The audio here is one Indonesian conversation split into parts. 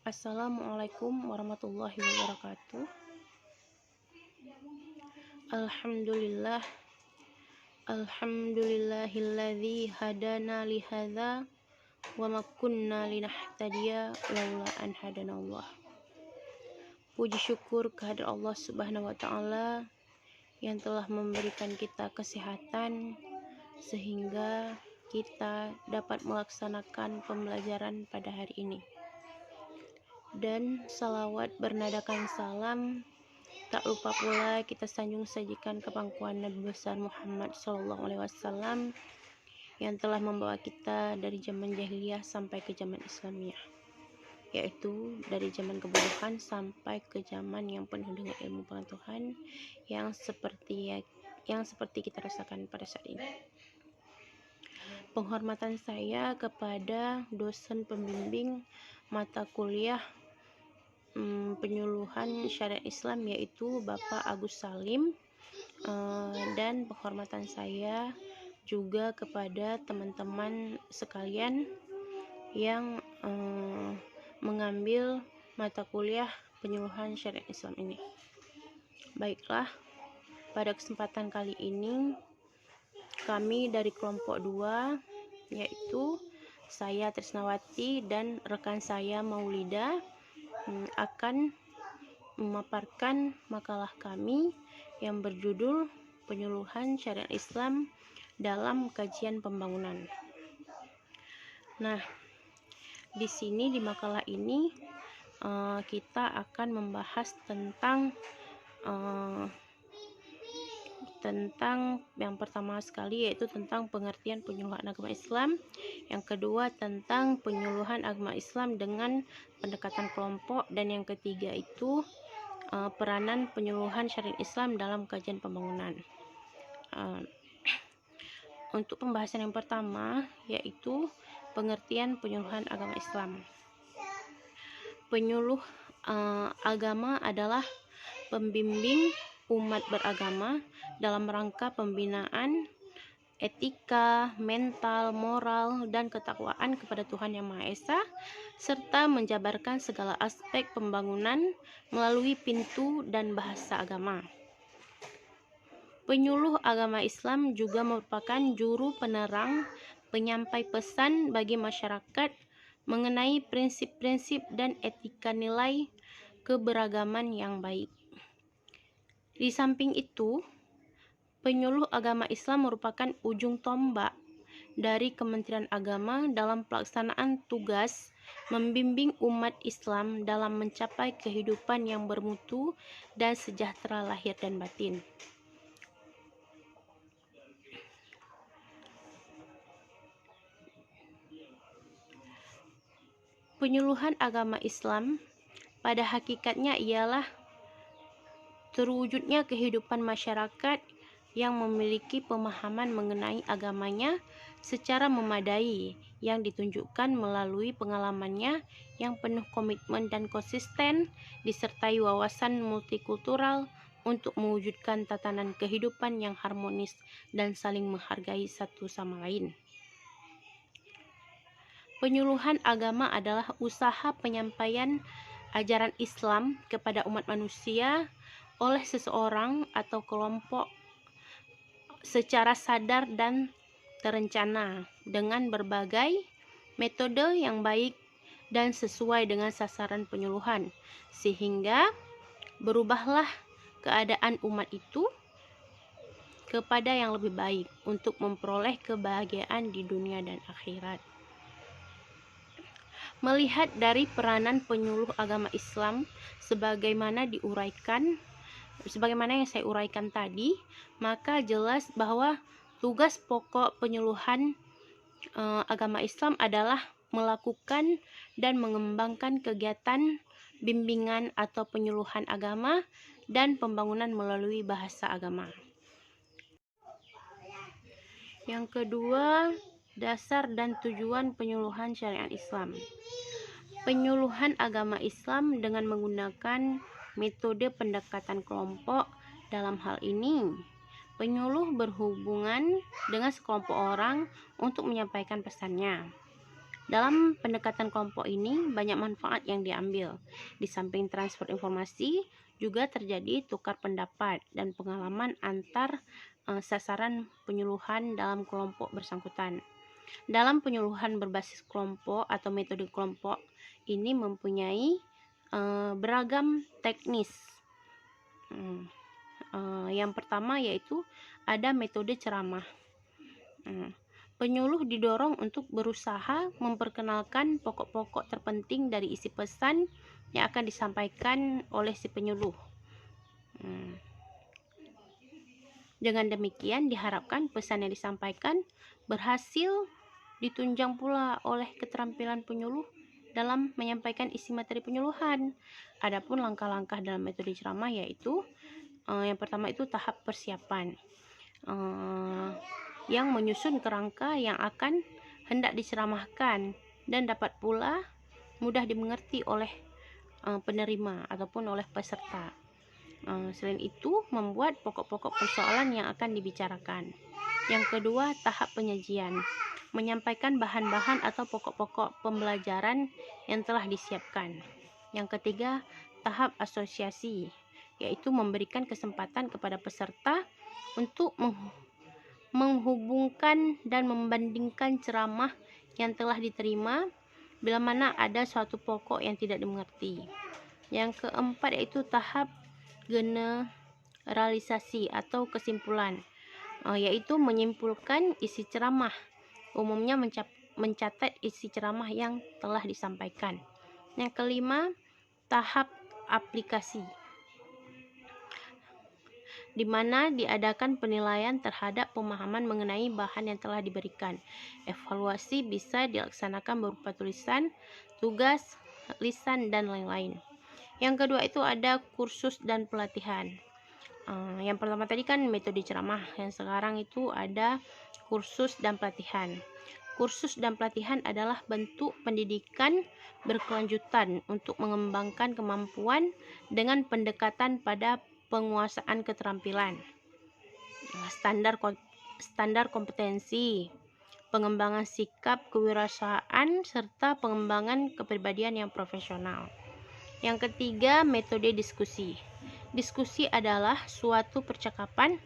Assalamualaikum warahmatullahi wabarakatuh. Alhamdulillah, alhamdulillahilladzi hadana lihadza wa ma kunna linahtadiya laula an hadanallah. Puji syukur kehadirat Allah Subhanahu wa taala yang telah memberikan kita kesehatan sehingga kita dapat melaksanakan pembelajaran pada hari ini. Dan salawat bernadakan salam, tak lupa pula kita sanjung sajikan ke pangkuan Nabi besar Muhammad SAW yang telah membawa kita dari zaman jahiliyah sampai ke zaman Islamiyah, yaitu dari zaman kebodohan sampai ke zaman yang penuh dengan ilmu pengetahuan yang seperti kita rasakan pada saat ini. Penghormatan saya kepada dosen pembimbing mata kuliah penyuluhan syariat Islam, yaitu Bapak Agus Salim, dan penghormatan saya juga kepada teman-teman sekalian yang mengambil mata kuliah penyuluhan syariat Islam ini. Baiklah, pada kesempatan kali ini kami dari kelompok 2, yaitu saya Trisnawati dan rekan saya Maulida, akan memaparkan makalah kami yang berjudul Penyuluhan Syariat Islam dalam Kajian Pembangunan. Nah, di sini di makalah ini kita akan membahas tentang yang pertama sekali, yaitu tentang pengertian penyuluhan agama Islam, yang kedua tentang penyuluhan agama Islam dengan pendekatan kelompok, dan yang ketiga itu peranan penyuluhan syariat Islam dalam kajian pembangunan. Untuk pembahasan yang pertama, yaitu pengertian penyuluhan agama Islam. Penyuluh agama adalah pembimbing umat beragama dalam rangka pembinaan etika, mental, moral, dan ketakwaan kepada Tuhan Yang Maha Esa, serta menjabarkan segala aspek pembangunan melalui pintu dan bahasa agama. Penyuluh agama Islam juga merupakan juru penerang penyampai pesan bagi masyarakat mengenai prinsip-prinsip dan etika nilai keberagaman yang baik. Di samping itu, penyuluh agama Islam merupakan ujung tombak dari Kementerian Agama dalam pelaksanaan tugas membimbing umat Islam dalam mencapai kehidupan yang bermutu dan sejahtera lahir dan batin. Penyuluhan agama Islam pada hakikatnya ialah terwujudnya kehidupan masyarakat yang memiliki pemahaman mengenai agamanya secara memadai, yang ditunjukkan melalui pengalamannya yang penuh komitmen dan konsisten, disertai wawasan multikultural untuk mewujudkan tatanan kehidupan yang harmonis dan saling menghargai satu sama lain. Penyuluhan agama adalah usaha penyampaian ajaran Islam kepada umat manusia oleh seseorang atau kelompok secara sadar dan terencana dengan berbagai metode yang baik dan sesuai dengan sasaran penyuluhan, sehingga berubahlah keadaan umat itu kepada yang lebih baik untuk memperoleh kebahagiaan di dunia dan akhirat. Melihat dari peranan penyuluh agama Islam sebagaimana yang saya uraikan tadi, maka jelas bahwa tugas pokok penyuluhan agama Islam adalah melakukan dan mengembangkan kegiatan bimbingan atau penyuluhan agama dan pembangunan melalui bahasa agama. Yang kedua, dasar dan tujuan penyuluhan syariat Islam. Penyuluhan agama Islam dengan menggunakan metode pendekatan kelompok. Dalam hal ini, penyuluh berhubungan dengan sekelompok orang untuk menyampaikan pesannya. Dalam pendekatan kelompok ini banyak manfaat yang diambil. Di samping transfer informasi, juga terjadi tukar pendapat dan pengalaman antar sasaran penyuluhan dalam kelompok bersangkutan. Dalam penyuluhan berbasis kelompok atau metode kelompok ini mempunyai beragam teknis. Yang pertama yaitu ada metode ceramah. Penyuluh didorong untuk berusaha memperkenalkan pokok-pokok terpenting dari isi pesan yang akan disampaikan oleh si penyuluh. Dengan demikian diharapkan pesan yang disampaikan berhasil ditunjang pula oleh keterampilan penyuluh dalam menyampaikan isi materi penyuluhan. Adapun langkah-langkah dalam metode ceramah yaitu yang pertama itu tahap persiapan. Yang menyusun kerangka yang akan hendak diceramahkan dan dapat pula mudah dimengerti oleh penerima ataupun oleh peserta. Selain itu, membuat pokok-pokok persoalan yang akan dibicarakan. Yang kedua, tahap penyajian. Menyampaikan bahan-bahan atau pokok-pokok pembelajaran yang telah disiapkan. Yang ketiga, tahap asosiasi, yaitu memberikan kesempatan kepada peserta untuk menghubungkan dan membandingkan ceramah yang telah diterima bila mana ada suatu pokok yang tidak dimengerti. Yang keempat yaitu tahap generalisasi atau kesimpulan, yaitu menyimpulkan isi ceramah, umumnya mencatat isi ceramah yang telah disampaikan. Yang kelima, tahap aplikasi, di mana diadakan penilaian terhadap pemahaman mengenai bahan yang telah diberikan. Evaluasi bisa dilaksanakan berupa tulisan, tugas, lisan, dan lain-lain. Yang kedua itu ada kursus dan pelatihan. Yang pertama tadi kan metode ceramah, yang sekarang itu ada kursus dan pelatihan. Kursus dan pelatihan adalah bentuk pendidikan berkelanjutan untuk mengembangkan kemampuan dengan pendekatan pada penguasaan keterampilan, standar kompetensi, pengembangan sikap kewirausahaan, serta pengembangan kepribadian yang profesional. Yang ketiga, metode diskusi. Diskusi adalah suatu percakapan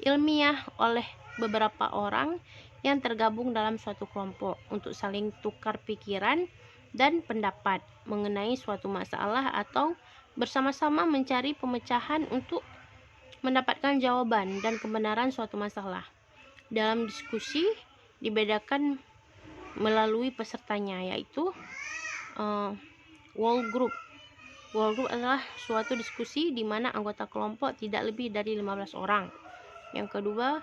ilmiah oleh beberapa orang yang tergabung dalam suatu kelompok untuk saling tukar pikiran dan pendapat mengenai suatu masalah atau bersama-sama mencari pemecahan untuk mendapatkan jawaban dan kebenaran suatu masalah. Dalam diskusi dibedakan melalui pesertanya, yaitu wall group. Wall group adalah suatu diskusi di mana anggota kelompok tidak lebih dari 15 orang. Yang kedua,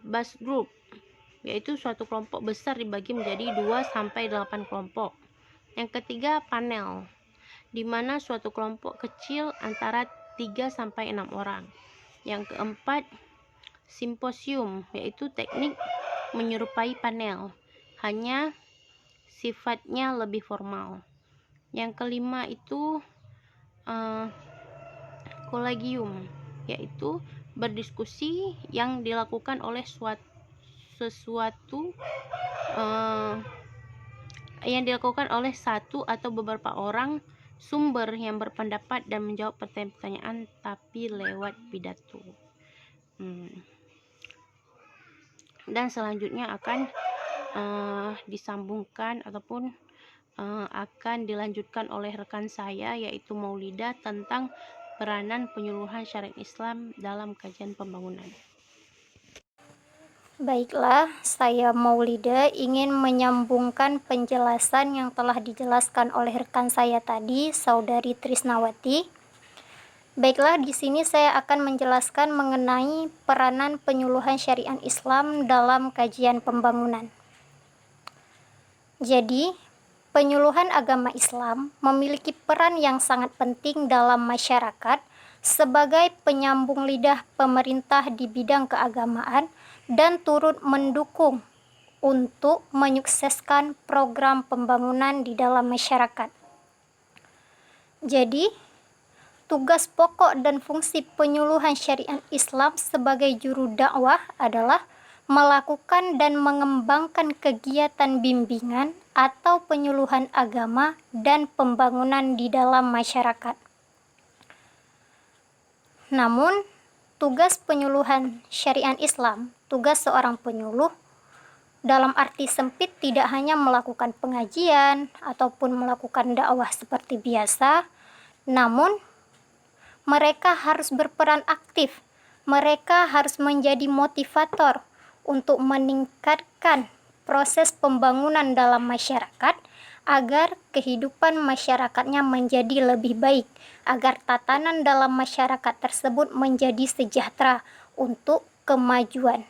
bus group, yaitu suatu kelompok besar dibagi menjadi 2-8 kelompok. Yang ketiga, panel, di mana suatu kelompok kecil antara 3-6 orang. Yang keempat, simposium, yaitu teknik menyerupai panel, hanya sifatnya lebih formal. Yang kelima itu kolegium, yaitu berdiskusi yang dilakukan oleh satu atau beberapa orang sumber yang berpendapat dan menjawab pertanyaan tapi lewat pidato. Dan selanjutnya akan disambungkan ataupun akan dilanjutkan oleh rekan saya yaitu Maulida tentang peranan penyuluhan syariat Islam dalam kajian pembangunan. Baiklah, saya Maulida ingin menyambungkan penjelasan yang telah dijelaskan oleh rekan saya tadi, Saudari Trisnawati. Baiklah, di sini saya akan menjelaskan mengenai peranan penyuluhan syariat Islam dalam kajian pembangunan. Jadi, penyuluhan agama Islam memiliki peran yang sangat penting dalam masyarakat sebagai penyambung lidah pemerintah di bidang keagamaan dan turut mendukung untuk menyukseskan program pembangunan di dalam masyarakat. Jadi, tugas pokok dan fungsi penyuluhan syariat Islam sebagai juru dakwah adalah melakukan dan mengembangkan kegiatan bimbingan, atau penyuluhan agama dan pembangunan di dalam masyarakat. Namun, tugas penyuluhan syariat Islam, tugas seorang penyuluh dalam arti sempit tidak hanya melakukan pengajian ataupun melakukan dakwah seperti biasa, namun mereka harus berperan aktif. Mereka harus menjadi motivator untuk meningkatkan proses pembangunan dalam masyarakat agar kehidupan masyarakatnya menjadi lebih baik, agar tatanan dalam masyarakat tersebut menjadi sejahtera untuk kemajuan.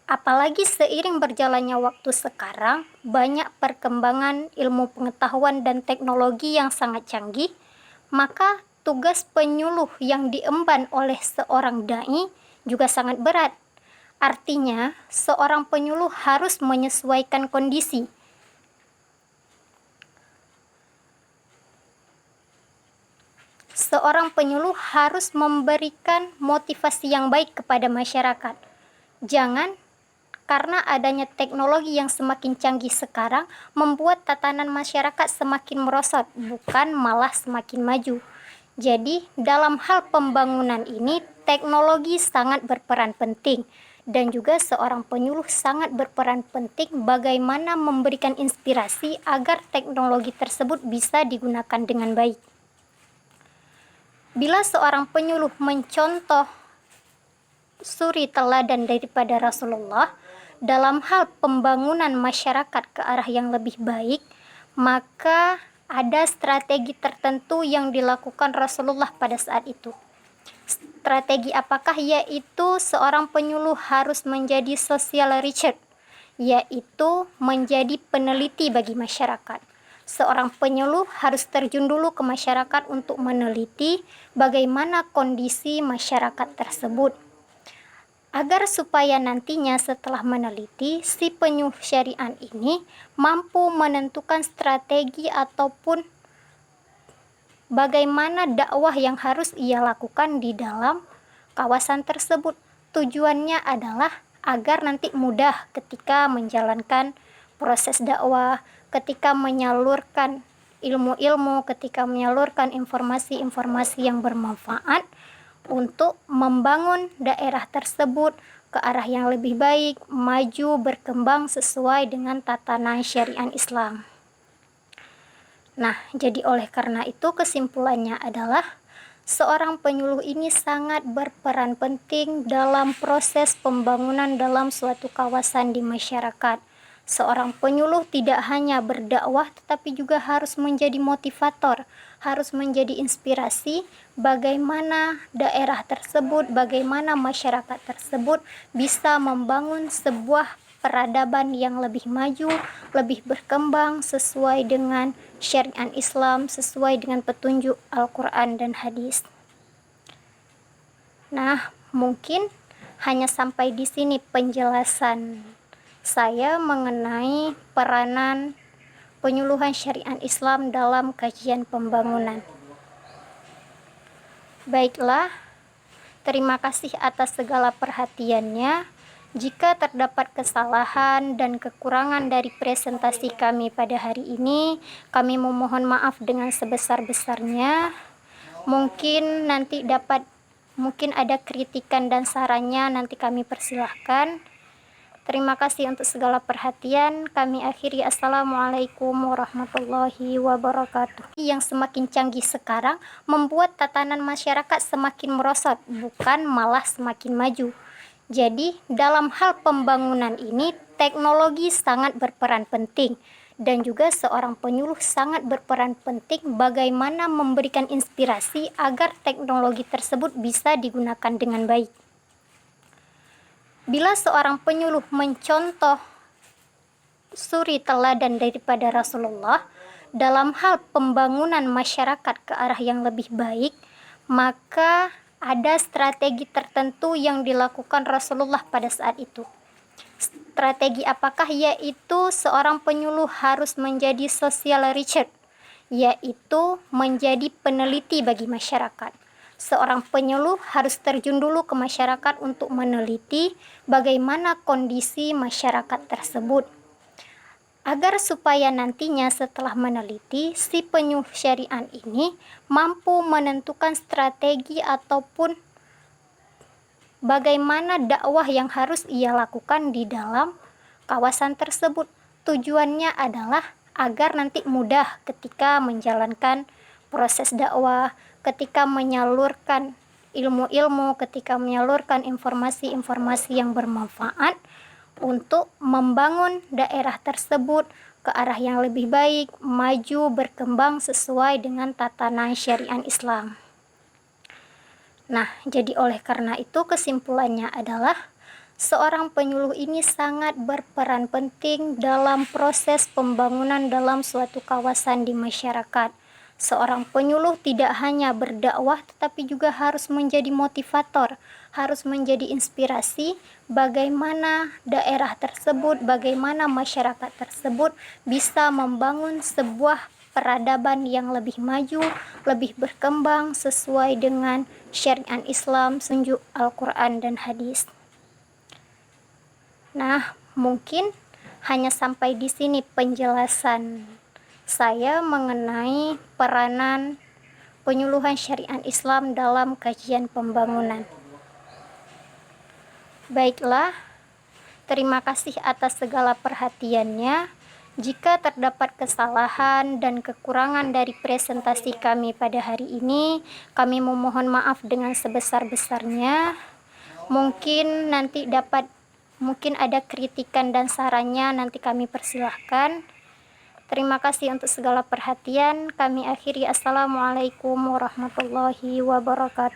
Apalagi seiring berjalannya waktu sekarang, banyak perkembangan ilmu pengetahuan dan teknologi yang sangat canggih, maka tugas penyuluh yang diemban oleh seorang dai juga sangat berat. Artinya, seorang penyuluh harus menyesuaikan kondisi. Seorang penyuluh harus memberikan motivasi yang baik kepada masyarakat. Jangan karena adanya teknologi yang semakin canggih sekarang membuat tatanan masyarakat semakin merosot, bukan malah semakin maju. Jadi, dalam hal pembangunan ini, teknologi sangat berperan penting, dan juga seorang penyuluh sangat berperan penting bagaimana memberikan inspirasi agar teknologi tersebut bisa digunakan dengan baik. Bila seorang penyuluh mencontoh suri teladan daripada Rasulullah dalam hal pembangunan masyarakat ke arah yang lebih baik, maka ada strategi tertentu yang dilakukan Rasulullah pada saat itu. Strategi apakah? Yaitu seorang penyuluh harus menjadi social researcher, yaitu menjadi peneliti bagi masyarakat. Seorang penyuluh harus terjun dulu ke masyarakat untuk meneliti bagaimana kondisi masyarakat tersebut, agar supaya nantinya setelah meneliti, si penyuluh syariat ini mampu menentukan strategi ataupun bagaimana dakwah yang harus ia lakukan di dalam kawasan tersebut. Tujuannya adalah agar nanti mudah ketika menjalankan proses dakwah, ketika menyalurkan ilmu-ilmu, ketika menyalurkan informasi-informasi yang bermanfaat untuk membangun daerah tersebut ke arah yang lebih baik, maju, berkembang sesuai dengan tatanan syariat Islam. Nah, jadi oleh karena itu kesimpulannya adalah seorang penyuluh ini sangat berperan penting dalam proses pembangunan dalam suatu kawasan di masyarakat. Seorang penyuluh tidak hanya berdakwah tetapi juga harus menjadi motivator, harus menjadi inspirasi bagaimana daerah tersebut, bagaimana masyarakat tersebut bisa membangun sebuah peradaban yang lebih maju, lebih berkembang sesuai dengan syariat Islam, sesuai dengan petunjuk Al-Quran dan hadis. Nah, mungkin hanya sampai di sini penjelasan saya mengenai peranan penyuluhan syariat Islam dalam kajian pembangunan. Baiklah, terima kasih atas segala perhatiannya. Jika terdapat kesalahan dan kekurangan dari presentasi kami pada hari ini, kami memohon maaf dengan sebesar-besarnya. Mungkin ada kritikan dan sarannya, nanti kami persilahkan. Terima kasih untuk segala perhatian. Kami akhiri. Assalamualaikum warahmatullahi wabarakatuh. Yang semakin canggih sekarang membuat tatanan masyarakat semakin merosot, bukan malah semakin maju. Jadi, dalam hal pembangunan ini, teknologi sangat berperan penting. Dan juga seorang penyuluh sangat berperan penting bagaimana memberikan inspirasi agar teknologi tersebut bisa digunakan dengan baik. Bila seorang penyuluh mencontoh suri teladan daripada Rasulullah dalam hal pembangunan masyarakat ke arah yang lebih baik, maka ada strategi tertentu yang dilakukan Rasulullah pada saat itu. Strategi apakah? Yaitu seorang penyuluh harus menjadi social researcher, yaitu menjadi peneliti bagi masyarakat. Seorang penyuluh harus terjun dulu ke masyarakat untuk meneliti bagaimana kondisi masyarakat tersebut, agar supaya nantinya setelah meneliti, si penyuluh syariah ini mampu menentukan strategi ataupun bagaimana dakwah yang harus ia lakukan di dalam kawasan tersebut. Tujuannya adalah agar nanti mudah ketika menjalankan proses dakwah, ketika menyalurkan ilmu-ilmu, ketika menyalurkan informasi-informasi yang bermanfaat untuk membangun daerah tersebut ke arah yang lebih baik, maju, berkembang sesuai dengan tatanan syariat Islam. Nah, jadi oleh karena itu kesimpulannya adalah seorang penyuluh ini sangat berperan penting dalam proses pembangunan dalam suatu kawasan di masyarakat. Seorang penyuluh tidak hanya berdakwah tetapi juga harus menjadi motivator, harus menjadi inspirasi bagaimana daerah tersebut, bagaimana masyarakat tersebut bisa membangun sebuah peradaban yang lebih maju, lebih berkembang sesuai dengan syariat Islam, sunjuk Al-Quran dan hadis. Nah, mungkin hanya sampai di sini penjelasan saya mengenai peranan penyuluhan syariat Islam dalam kajian pembangunan. Baiklah, terima kasih atas segala perhatiannya. Jika terdapat kesalahan dan kekurangan dari presentasi kami pada hari ini, kami memohon maaf dengan sebesar-besarnya. Mungkin ada kritikan dan sarannya, nanti kami persilahkan. Terima kasih untuk segala perhatian. Kami akhiri. Assalamualaikum warahmatullahi wabarakatuh.